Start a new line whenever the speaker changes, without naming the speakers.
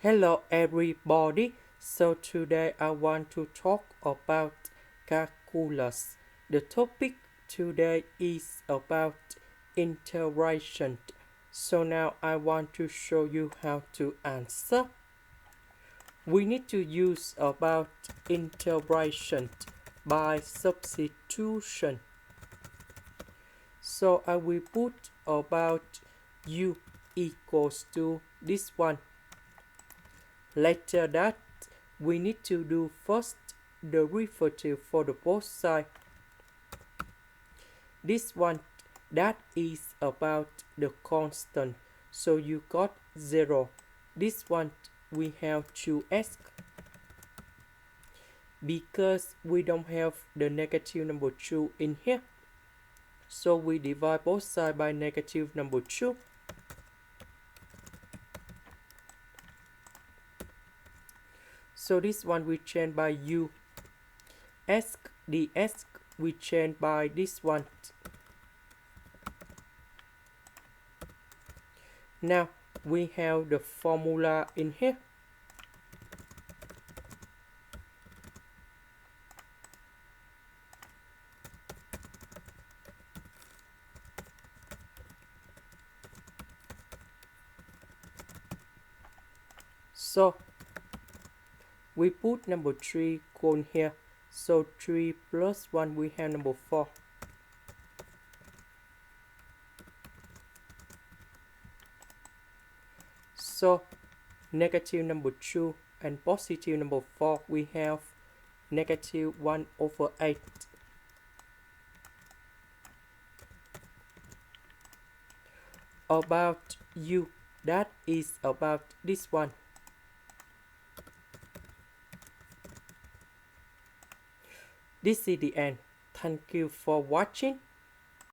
Hello everybody. So today I want to talk about calculus. The topic today is about integration. So now I want to show you how to answer. We need to use about integration by substitution. So I will put about u equals to this one. Later that, we need to do first derivative for the both sides. This one, that is about the constant. So you got 0. This one, we have to ask. Because we don't have the negative number 2 in here. So we divide both sides by negative number 2. So this one we change by u. Ask the ask we change by this one. Now we have the formula in here. So we put number 3 on here. So 3 plus 1 we have number 4. So negative number 2 and positive number 4 we have negative 1 over 8. About u, that is about this one. This is the end. Thank you for watching.